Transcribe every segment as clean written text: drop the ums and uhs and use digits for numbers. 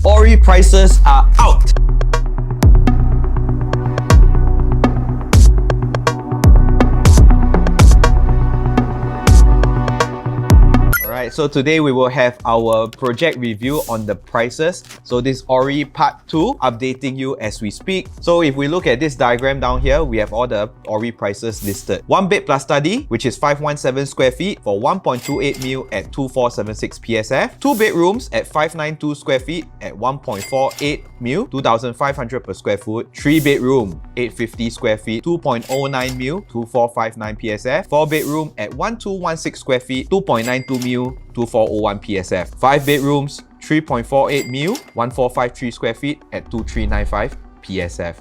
Orie prices are out. Alright, so today we will have our project review on the prices. So this Orie part 2, updating you as we speak. So if we look at this diagram down here, we have all the Orie prices listed. 1 bed plus study, which is 517 square feet for 1.28 mil at 2476 PSF. 2 bedrooms at 592 square feet at 1.48 mil, 2500 per square foot. 3 bedroom, 850 square feet, 2.09 mil, 2459 PSF. 4 bedroom at 1216 square feet, 2.92 mil, 2401 PSF. 5 bedrooms, 3.48 mil, 1453 square feet at 2395 PSF.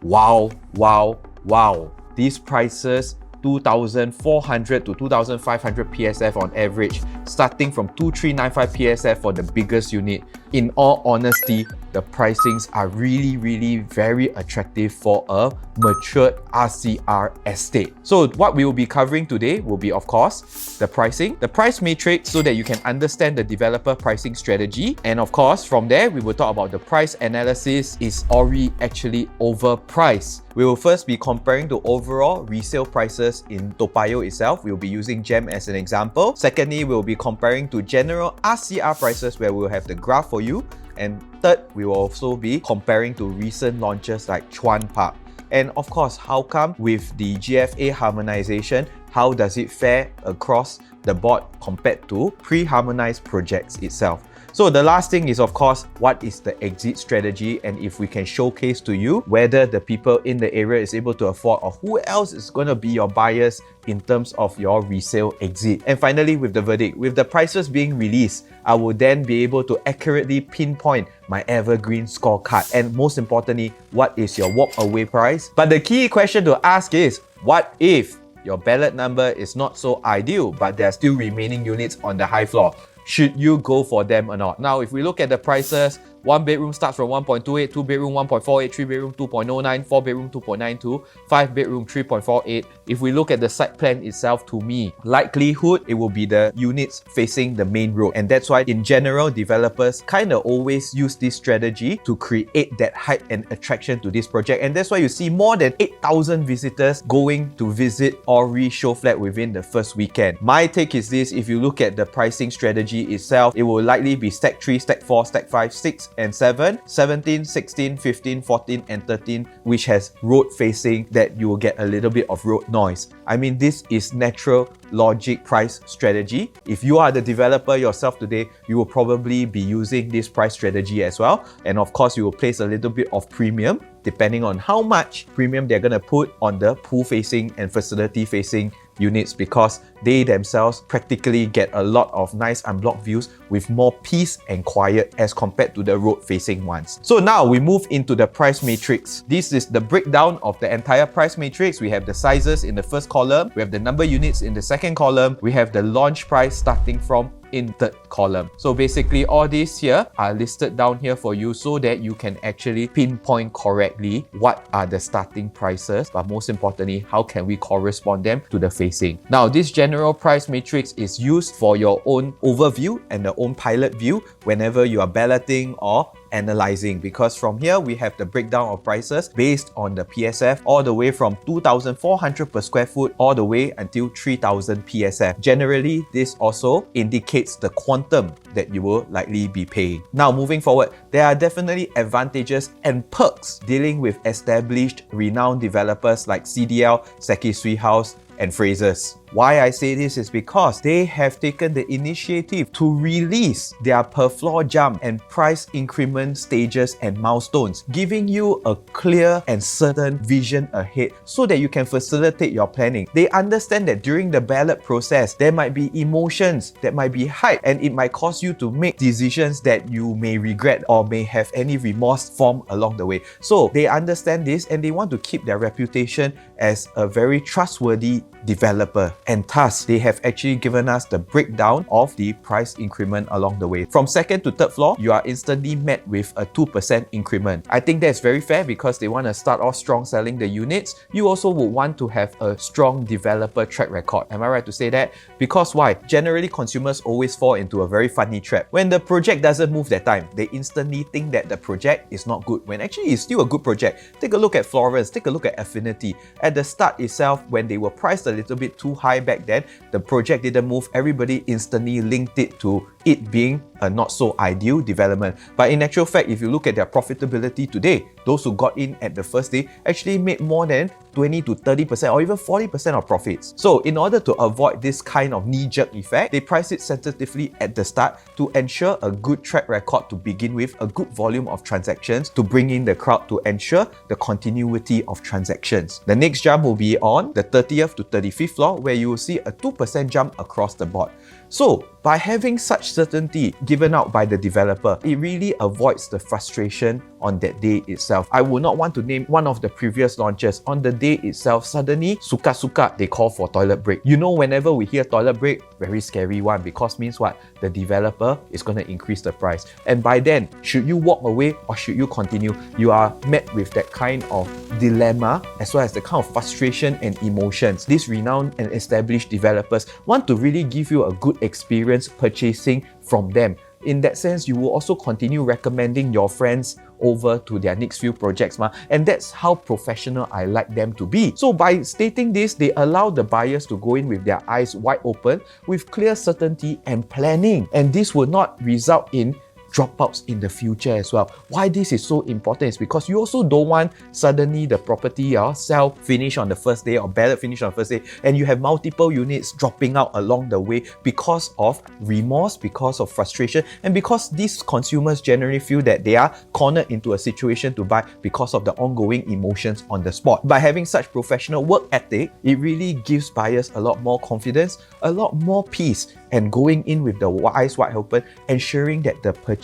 Wow, wow, wow. These prices, 2,400 to 2,500 PSF on average, starting from 2395 PSF for the biggest unit. In all honesty, the pricings are really very attractive for a matured RCR estate. So what we will be covering today will be, of course, the pricing, the price matrix, so that you can understand the developer pricing strategy. And of course, from there, we will talk about the price analysis. Is Orie actually overpriced? We will first be comparing the overall resale prices in Toa Payoh itself. We will be using GEM as an example. Secondly, we will be comparing to general RCR prices, where we will have the graph for you. And third, we will also be comparing to recent launches like Chuan Park. And of course, how come with the GFA harmonization, how does it fare across the board compared to pre-harmonized projects itself? So the last thing is, of course, what is the exit strategy, and if we can showcase to you whether the people in the area is able to afford, or who else is going to be your buyers in terms of your resale exit. And finally, with the verdict, with the prices being released, I will then be able to accurately pinpoint my Evergreen scorecard. And most importantly, what is your walk away price? But the key question to ask is, what if your ballot number is not so ideal, but there are still remaining units on the high floor? Should you go for them or not? Now, if we look at the prices, 1 bedroom starts from 1.28, 2 bedroom 1.48, 3 bedroom 2.09, 4 bedroom 2.92, 5 bedroom 3.48. If we look at the site plan itself, to me, likelihood it will be the units facing the main road. And that's why in general, developers kind of always use this strategy to create that hype and attraction to this project. And that's why you see more than 8,000 visitors going to visit Orie show flat within the first weekend. My take is this: if you look at the pricing strategy itself, it will likely be stack 3, stack 4, stack 5, 6 and 7, 17, 16, 15, 14 and 13, which has road facing, that you will get a little bit of road noise. I mean, this is natural logic price strategy. If you are the developer yourself today, you will probably be using this price strategy as well. And of course, you will place a little bit of premium depending on how much premium they're going to put on the pool facing and facility facing units, because they themselves practically get a lot of nice unblocked views with more peace and quiet as compared to the road facing ones. So now we move into the price matrix. This is the breakdown of the entire price matrix. We have the sizes in the first column, we have the number of units in the second column, we have the launch price starting from in third column. So basically all these here are listed down here for you, so that you can actually pinpoint correctly what are the starting prices, but most importantly, how can we correspond them to the facing. Now, this general price matrix is used for your own overview and the own pilot view whenever you are balloting or analyzing, because from here we have the breakdown of prices based on the PSF, all the way from 2,400 per square foot all the way until 3,000 PSF. Generally, this also indicates the quantum that you will likely be paying. Now, moving forward, there are definitely advantages and perks dealing with established renowned developers like CDL, Sekisui House and Frasers. Why I say this is because they have taken the initiative to release their per floor jump and price increment stages and milestones, giving you a clear and certain vision ahead so that you can facilitate your planning. They understand that during the ballot process, there might be emotions, that might be hype, and it might cause you to make decisions that you may regret or may have any remorse form along the way. So they understand this and they want to keep their reputation as a very trustworthy developer, and thus they have actually given us the breakdown of the price increment along the way. From second to third floor, you are instantly met with a 2% increment. I think that's very fair because they want to start off strong selling the units. You also would want to have a strong developer track record. Am I right to say that? Because why? Generally, consumers always fall into a very funny trap. When the project doesn't move that time, they instantly think that the project is not good, when actually it's still a good project. Take a look at Florence, take a look at Affinity. At the start itself, when they were priced a little bit too high back then, the project didn't move, everybody instantly linked it to it being a not so ideal development. But in actual fact, if you look at their profitability today, those who got in at the first day actually made more than 20 to 30% or even 40% of profits. So in order to avoid this kind of knee-jerk effect, they price it sensitively at the start to ensure a good track record to begin with, a good volume of transactions to bring in the crowd to ensure the continuity of transactions. The next jump will be on the 30th to 35th floor, where you will see a 2% jump across the board. So by having such certainty given out by the developer, it really avoids the frustration on that day itself. I would not want to name one of the previous launches. On the day itself, suddenly, suka-suka, they call for toilet break. You know, whenever we hear toilet break, very scary one, because means what? The developer is going to increase the price. And by then, should you walk away or should you continue? You are met with that kind of dilemma as well as the kind of frustration and emotions. These renowned and established developers want to really give you a good experience purchasing from them. In that sense, you will also continue recommending your friends over to their next few projects, and that's how professional I like them to be. So by stating this, they allow the buyers to go in with their eyes wide open with clear certainty and planning, and this will not result in dropouts in the future as well. Why this is so important is because you also don't want suddenly the property sell finish on the first day or ballot finish on the first day and you have multiple units dropping out along the way because of remorse, because of frustration, and because these consumers generally feel that they are cornered into a situation to buy because of the ongoing emotions on the spot. By having such professional work ethic, it really gives buyers a lot more confidence, a lot more peace, and going in with the eyes wide open, ensuring that the purchase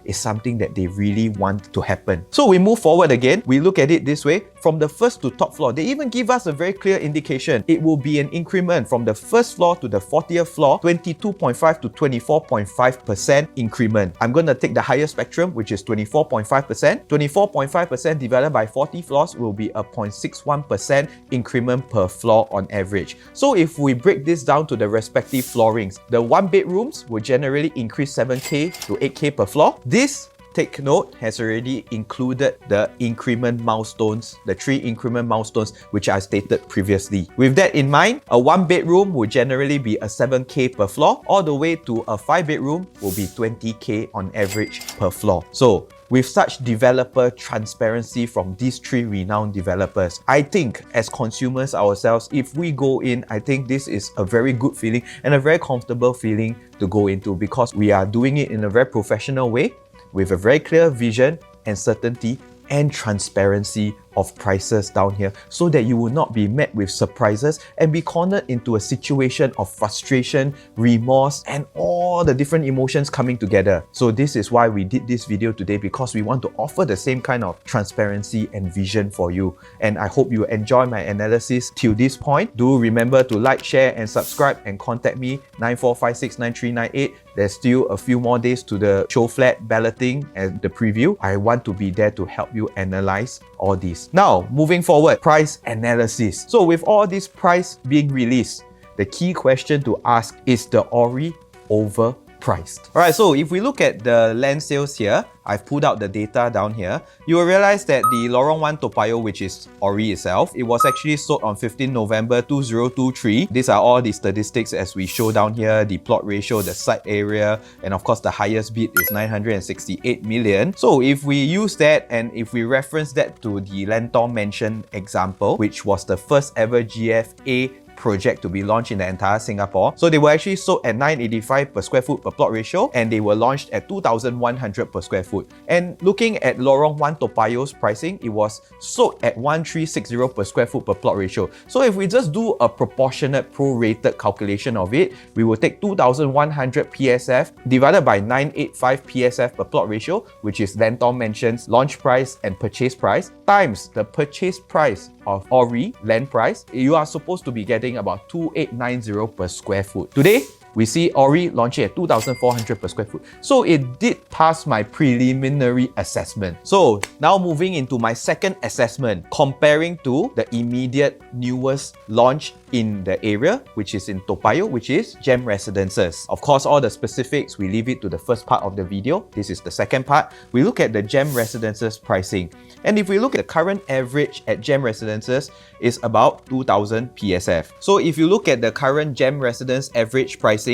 is something that they really want to happen. So we move forward again. We look at it this way. From the first to top floor, they even give us a very clear indication. It will be an increment from the first floor to the 40th floor, 22.5 to 24.5% increment. I'm going to take the higher spectrum, which is 24.5%. 24.5% divided by 40 floors will be a 0.61% increment per floor on average. So if we break this down to the respective floorings, the one bedrooms will generally increase 7K to 8K per floor. This, take note, has already included the increment milestones, the 3 increment milestones which I stated previously. With that in mind, a 1 bedroom will generally be a 7K per floor, all the way to a 5 bedroom will be 20K on average per floor. So with such developer transparency from these 3 renowned developers, I think as consumers ourselves, if we go in, I think this is a very good feeling and a very comfortable feeling to go into, because we are doing it in a very professional way with a very clear vision and certainty and transparency of prices down here, so that you will not be met with surprises and be cornered into a situation of frustration, remorse, and all the different emotions coming together. So this is why we did this video today, because we want to offer the same kind of transparency and vision for you. And I hope you enjoy my analysis till this point. Do remember to like, share, and subscribe, and contact me 94569398. There's still a few more days to the show flat balloting and the preview. I want to be there to help you analyze all these. Now, moving forward, price analysis. So with all this price being released, the key question to ask is the Orie overpriced? Alright, so if we look at the land sales here, I've pulled out the data down here. You will realize that the Lorong 1 Toa Payoh, which is Orie itself, it was actually sold on 15 November 2023. These are all the statistics as we show down here, the plot ratio, the site area, and of course the highest bid is 968 million. So if we use that and if we reference that to the Lentor Mansion example, which was the first ever GFA project to be launched in the entire Singapore. So they were actually sold at 985 per square foot per plot ratio, and they were launched at 2,100 per square foot. And looking at Lorong 1 Toa Payoh's pricing, it was sold at 1,360 per square foot per plot ratio. So if we just do a proportionate prorated calculation of it, we will take 2,100 PSF divided by 985 PSF per plot ratio, which is Lentor Mansion's launch price and purchase price, times the purchase price of Orie land price. You are supposed to be getting getting about 2,890 per square foot. Today, we see Orie launching at 2,400 per square foot. So it did pass my preliminary assessment. So now moving into my second assessment, comparing to the immediate newest launch in the area, which is in Toa Payoh, which is Gem Residences. Of course, all the specifics, we leave it to the first part of the video. This is the second part. We look at the Gem Residences pricing. And if we look at the current average at Gem Residences is about 2,000 PSF. So if you look at the current Gem Residence average pricings,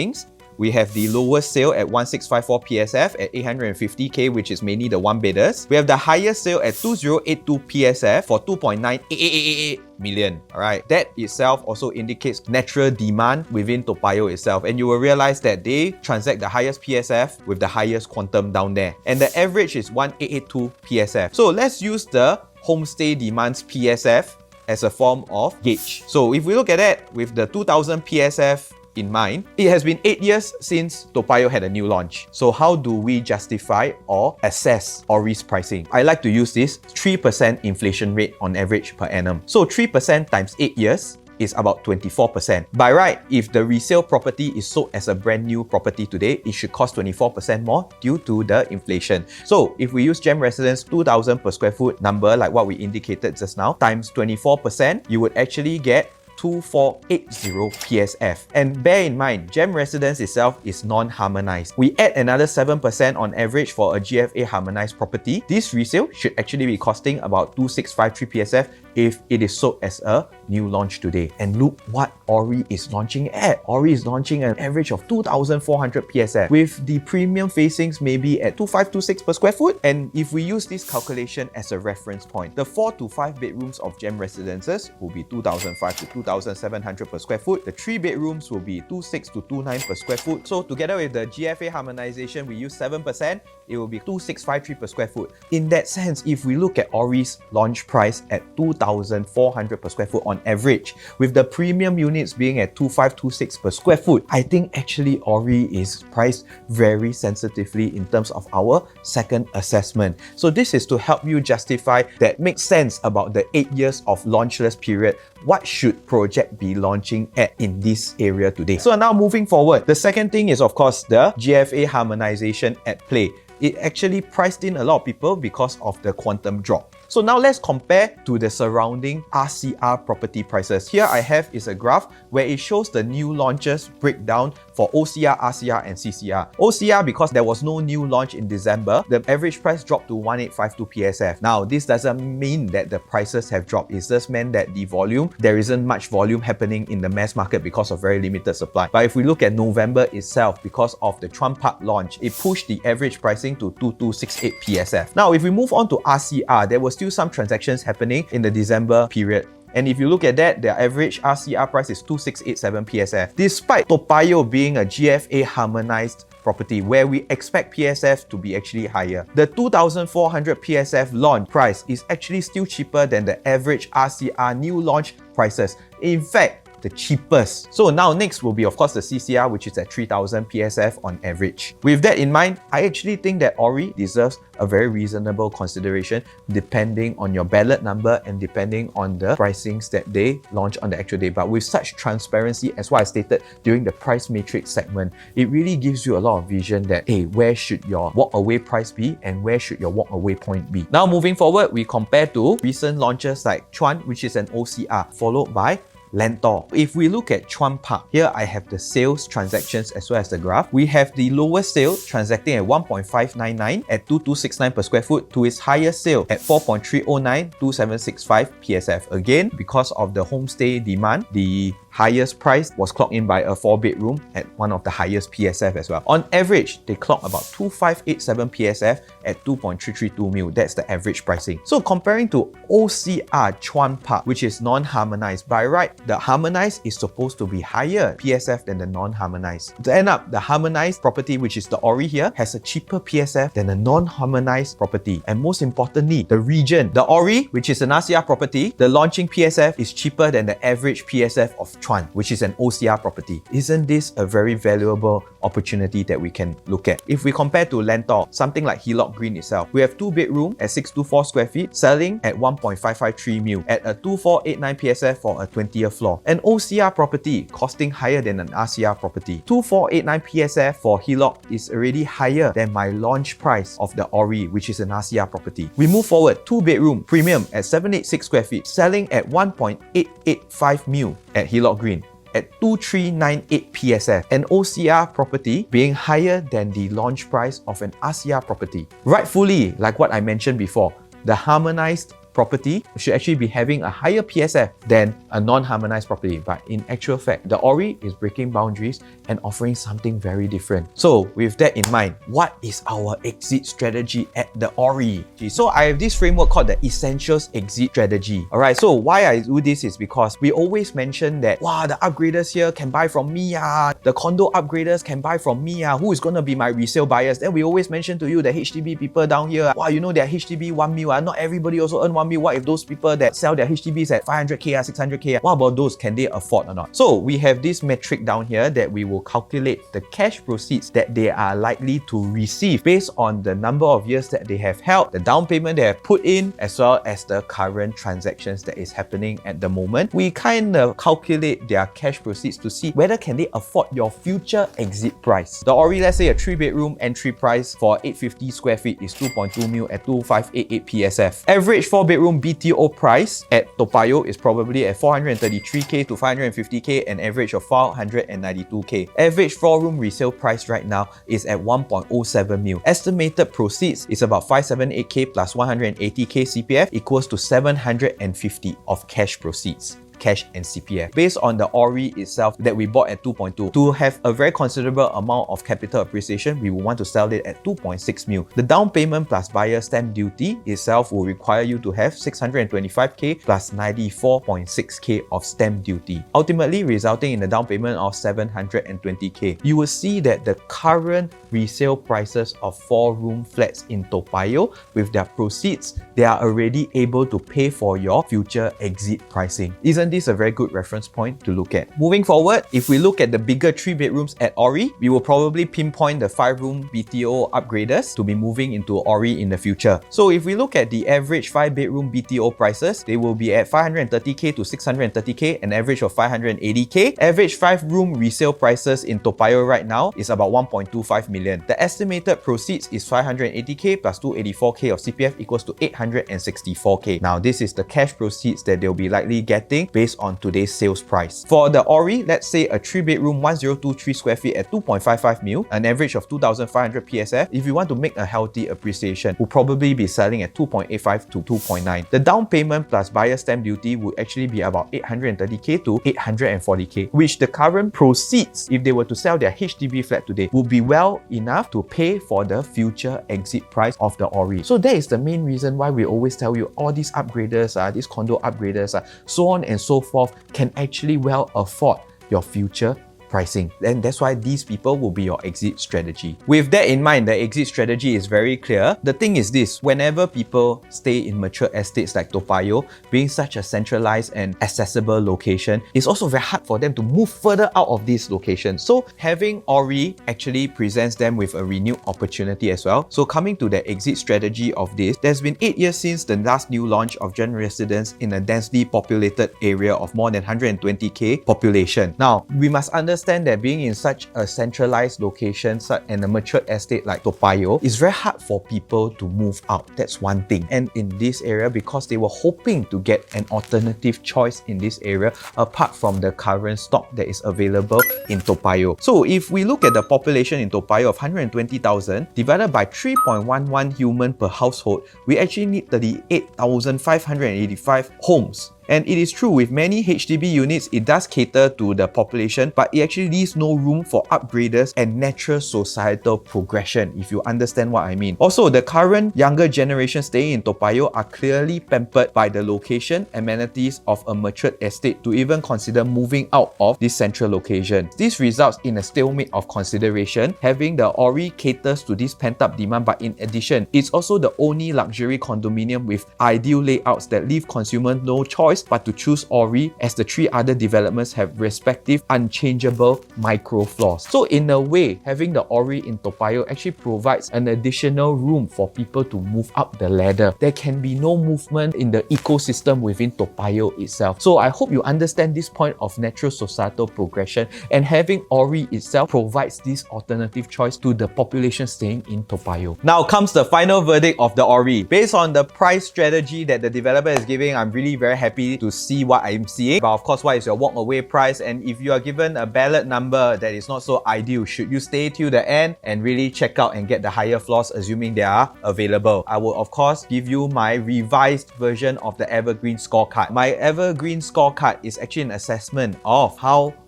we have the lowest sale at 1,654 PSF at 850k, which is mainly the one bidders. We have the highest sale at 2,082 PSF for 2.98888 million. Alright, that itself also indicates natural demand within Toa Payoh itself, and you will realize that they transact the highest PSF with the highest quantum down there, and the average is 1,882 PSF. So let's use the homestay demands PSF as a form of gauge. So if we look at that with the 2,000 PSF in mind, it has been 8 years since Toa Payoh had a new launch. So how do we justify or assess Orie's pricing? I like to use this 3% inflation rate on average per annum. So 3% times 8 years is about 24%. By right, if the resale property is sold as a brand new property today, it should cost 24% more due to the inflation. So if we use Gem Residence 2,000 per square foot number, like what we indicated just now, times 24%, you would actually get 2,480 PSF. And bear in mind, Gem Residence itself is non-harmonized. We add another 7% on average for a GFA harmonized property. This resale should actually be costing about 2,653 PSF if it is sold as a new launch today. And look what Orie is launching at. Orie is launching an average of 2,400 PSF with the premium facings maybe at 2,526 per square foot. And if we use this calculation as a reference point, the 4 to 5 bedrooms of Gem Residences will be 2,500 to 2,700 per square foot. The 3 bedrooms will be 26 to 29 per square foot. So together with the GFA harmonization, we use 7%, it will be 2,653 per square foot. In that sense, if we look at Orie's launch price at 2,400 per square foot on average, with the premium units being at 2,526 per square foot, I think actually Orie is priced very sensitively in terms of our second assessment. So this is to help you justify that makes sense about the 8 years of launchless period. What should project be launching at in this area today? So now moving forward, the second thing is of course the GFA harmonization at play. It actually priced in a lot of people because of the quantum drop. So now let's compare to the surrounding RCR property prices. Here I have is a graph where it shows the new launches breakdown for OCR, RCR and CCR. OCR, because there was no new launch in December, the average price dropped to 1,852 PSF. Now this doesn't mean that the prices have dropped. It just meant that the volume, there isn't much volume happening in the mass market because of very limited supply. But if we look at November itself, because of the Chuan Park launch, it pushed the average pricing to 2,268 PSF. Now if we move on to RCR, there was still some transactions happening in the December period. And if you look at that, the average RCR price is 2,687 PSF. Despite Toa Payoh being a GFA harmonized property where we expect PSF to be actually higher, the 2,400 PSF launch price is actually still cheaper than the average RCR new launch prices. In fact, the cheapest. So now next will be of course the CCR, which is at 3,000 PSF on average. With that in mind, I actually think that Orie deserves a very reasonable consideration depending on your ballot number and depending on the pricings that they launch on the actual day. But with such transparency, as what I stated during the price matrix segment, it really gives you a lot of vision that, hey, where should your walk away price be and where should your walk away point be? Now moving forward, we compare to recent launches like Chuan, which is an OCR, followed by Lentor. If we look at Chuan Park, here I have the sales transactions as well as the graph. We have the lowest sale transacting at 1.599 at 2,269 per square foot to its highest sale at 4.309, 2,765 PSF. Again, because of the homestay demand, the highest price was clocked in by a 4-bedroom at one of the highest PSF as well. On average, they clock about 2,587 PSF at 2.332 mil. That's the average pricing. So comparing to OCR Chuan Park, which is non-harmonized, by right, the harmonized is supposed to be higher PSF than the non-harmonized. To end up, the harmonized property, which is the Orie here, has a cheaper PSF than the non-harmonized property. And most importantly, the region. The Orie, which is an RCR property, the launching PSF is cheaper than the average PSF of Chuan, which is an OCR property. Isn't this a very valuable opportunity that we can look at? If we compare to Lentor, something like Hillock Green itself, we have 2-bedroom at 624 square feet, selling at 1.553 mil at a 2489 PSF for a 20-year floor. An OCR property costing higher than an RCR property. 2489 PSF for Hillock is already higher than my launch price of the Orie, which is an RCR property. We move forward, 2-bedroom premium at 786 square feet, selling at 1.885 mil at Hillock Green at 2398 PSF, an OCR property being higher than the launch price of an RCR property. Rightfully, like what I mentioned before, the harmonized property should actually be having a higher PSF than a non-harmonized property, but in actual fact, the Orie is breaking boundaries and offering something very different. So with that in mind, what is our exit strategy at the Orie? So I have this framework called the Essentials Exit Strategy. Alright, so why I do this is because we always mention that, wow, the upgraders here can buy from me, the condo upgraders can buy from me, who is going to be my resale buyers? Then we always mention to you the HDB people down here, wow, you know, their HDB 1 mil, not everybody also earn 1 mil. What if those people that sell their HDBs at 500k, 600k, what about those? Can they afford or not? So we have this metric down here that we will calculate the cash proceeds that they are likely to receive based on the number of years that they have held, the down payment they have put in, as well as the current transactions that is happening at the moment. We kind of calculate their cash proceeds to see whether can they afford your future exit price. The Orie, let's say a 3-bedroom entry price for 850 square feet is 2.2 mil at 2588 PSF. Average 4-bedroom BTO price at Toa Payoh is probably at 433k to 550k, an average of 492k. Average 4-room resale price right now is at 1.07 mil. Estimated proceeds is about 578k plus 180k CPF equals to 750 of cash proceeds. Cash and CPF. Based on the Orie itself that we bought at 2.2, to have a very considerable amount of capital appreciation, we will want to sell it at 2.6 mil. The down payment plus buyer stamp duty itself will require you to have 625k plus 94.6k of stamp duty, ultimately resulting in a down payment of 720k. You will see that the current resale prices of 4-room flats in Toa Payoh, with their proceeds, they are already able to pay for your future exit pricing. Isn't this a very good reference point to look at? Moving forward, if we look at the bigger 3-bedrooms at Orie, we will probably pinpoint the 5-room BTO upgraders to be moving into Orie in the future. So if we look at the average 5-bedroom BTO prices, they will be at 530k to 630k, an average of 580k. Average 5-room resale prices in Toa Payoh right now is about 1.25 million. The estimated proceeds is 580k plus 284k of CPF equals to 864k. Now this is the cash proceeds that they'll be likely getting based on today's sales price. For the Orie, let's say a 3-bedroom 1023 square feet at 2.55 mil, an average of 2,500 PSF. If you want to make a healthy appreciation, will probably be selling at 2.85 to 2.9. The down payment plus buyer stamp duty would actually be about 830k to 840k, which the current proceeds, if they were to sell their HDB flat today, would be well enough to pay for the future exit price of the Orie. So that is the main reason why we always tell you all these upgraders, these condo upgraders, so on and so forth, can actually well afford your future pricing. And that's why these people will be your exit strategy. With that in mind, the exit strategy is very clear. The thing is this, whenever people stay in mature estates like Toa Payoh, being such a centralized and accessible location, it's also very hard for them to move further out of these locations. So having Orie actually presents them with a renewed opportunity as well. So coming to the exit strategy of this, there's been 8 years since the last new launch of gen residence in a densely populated area of more than 120k population. Now, we must understand that being in such a centralized location and a mature estate like Toa Payoh, it's very hard for people to move out. That's one thing. And in this area, because they were hoping to get an alternative choice in this area apart from the current stock that is available in Toa Payoh. So if we look at the population in Toa Payoh of 120,000 divided by 3.11 human per household, we actually need 38,585 homes. And it is true, with many HDB units, it does cater to the population, but it actually leaves no room for upgraders and natural societal progression, if you understand what I mean. Also, the current younger generation staying in Toa Payoh are clearly pampered by the location, amenities of a matured estate to even consider moving out of this central location. This results in a stalemate of consideration. Having the Orie caters to this pent-up demand, but in addition, it's also the only luxury condominium with ideal layouts that leave consumers no choice choice but to choose Orie, as the 3 other developments have respective unchangeable micro floors. So in a way, having the Orie in Toa Payoh actually provides an additional room for people to move up the ladder. There can be no movement in the ecosystem within Toa Payoh itself. So I hope you understand this point of natural societal progression, and having Orie itself provides this alternative choice to the population staying in Toa Payoh. Now comes the final verdict of the Orie. Based on the price strategy that the developer is giving, I'm really very happy to see what I'm seeing. But of course, what is your walk away price? And if you are given a ballot number that is not so ideal, should you stay till the end and really check out and get the higher floors, assuming they are available? I will of course give you my revised version of the Evergreen scorecard. My Evergreen scorecard is actually an assessment of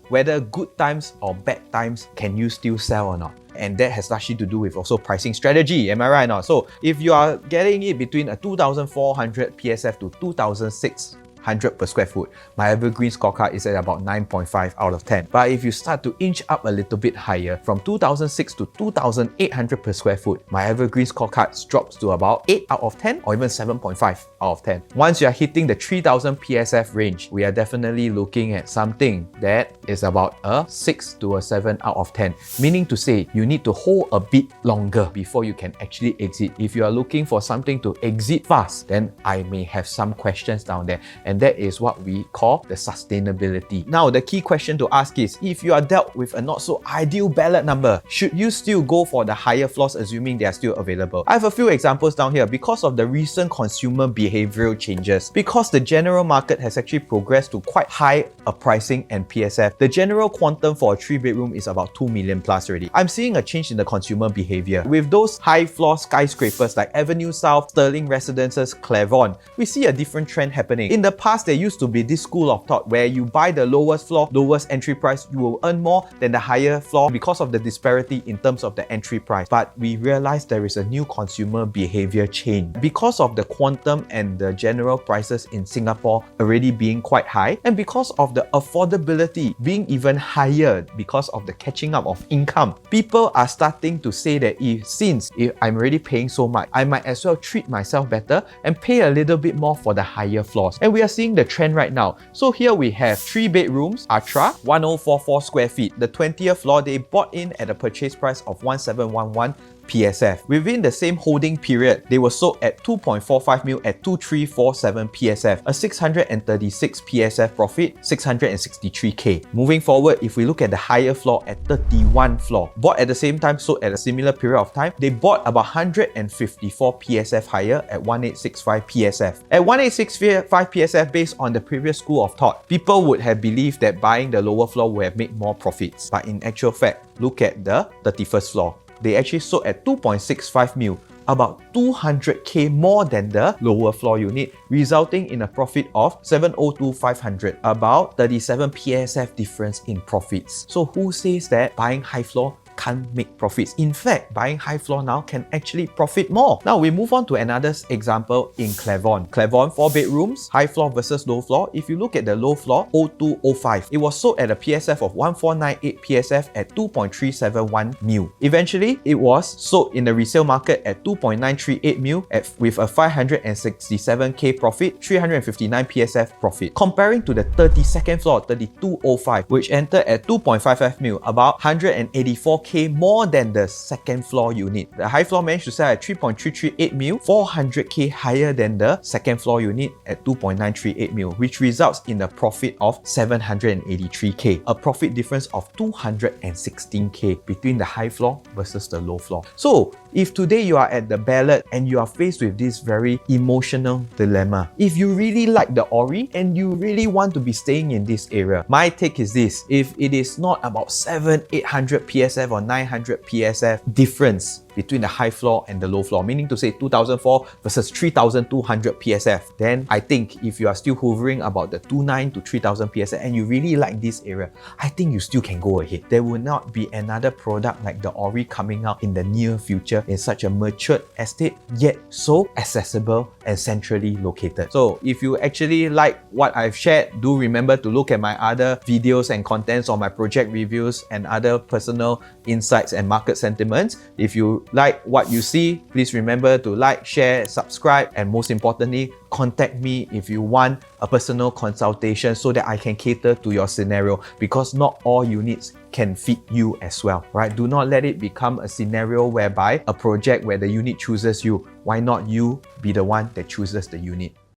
whether good times or bad times can you still sell or not. And that has largely to do with also pricing strategy, am I right or not? So if you are getting it between a 2,400 PSF to 2,600 per square foot, my Evergreen scorecard is at about 9.5 out of 10. But if you start to inch up a little bit higher, from 2,600 to 2,800 per square foot, my Evergreen scorecard drops to about 8 out of 10 or even 7.5 out of 10. Once you are hitting the 3,000 PSF range, we are definitely looking at something that is about a 6 to a 7 out of 10. Meaning to say, you need to hold a bit longer before you can actually exit. If you are looking for something to exit fast, then I may have some questions down there. And that is what we call the sustainability. Now, the key question to ask is, if you are dealt with a not so ideal ballot number, should you still go for the higher floors, assuming they are still available? I have a few examples down here. Because of the recent consumer behavioral changes, because the general market has actually progressed to quite high a pricing and PSF, the general quantum for a 3-bedroom is about 2 million plus already. I'm seeing a change in the consumer behavior. With those high floor skyscrapers like Avenue South, Sterling Residences, Clairvon, we see a different trend happening. In the past, there used to be this school of thought where you buy the lowest floor, lowest entry price, you will earn more than the higher floor because of the disparity in terms of the entry price. But we realized there is a new consumer behavior change. Because of the quantum and the general prices in Singapore already being quite high, and because of the affordability being even higher because of the catching up of income, people are starting to say that since I'm already paying so much, I might as well treat myself better and pay a little bit more for the higher floors. And we are seeing the trend right now. So here we have 3 bedrooms, Atra, 1044 square feet. The 20th floor, they bought in at a purchase price of 1711 PSF. Within the same holding period, they were sold at 2.45 mil at 2347 PSF, a 636 PSF profit, 663k. Moving forward, if we look at the higher floor at 31 floor, bought at the same time, sold at a similar period of time, they bought about 154 PSF higher at 1865 PSF. At 1865 PSF, based on the previous school of thought, people would have believed that buying the lower floor would have made more profits. But in actual fact, look at the 31st floor. They actually sold at 2.65 mil, about 200k more than the lower floor unit, resulting in a profit of 702,500, about 37 PSF difference in profits. So who says that buying high floor can't make profits? In fact, buying high floor now can actually profit more. Now we move on to another example in Clairvon. Clairvon, 4 bedrooms, high floor versus low floor. If you look at the low floor, 0205, it was sold at a PSF of 1498 PSF at 2.371 mil. Eventually, it was sold in the resale market at 2.938 mil with a 567k profit, 359 PSF profit. Comparing to the 32nd floor, 3205, which entered at 2.55 mil, about 184k more than the second floor unit. The high floor managed to sell at 3.338 mil, 400k higher than the second floor unit at 2.938 mil, which results in a profit of 783k, a profit difference of 216k between the high floor versus the low floor. So if today you are at the ballot and you are faced with this very emotional dilemma, if you really like the Orie and you really want to be staying in this area, my take is this: if it is not about 700-800 PSF or 900 PSF difference between the high floor and the low floor, meaning to say 2004 versus 3200 PSF, then I think if you are still hovering about the 29 to 3000 PSF and you really like this area, I think you still can go ahead. There will not be another product like the Orie coming out in the near future in such a matured estate, yet so accessible and centrally located. So if you actually like what I've shared, do remember to look at my other videos and contents on my project reviews and other personal insights and market sentiments. If you like what you see, please remember to like, share, subscribe, and most importantly, contact me if you want a personal consultation so that I can cater to your scenario, because not all units can fit you as well, right? Do not let it become a scenario whereby a project where the unit chooses you. Why not you be the one that chooses the unit?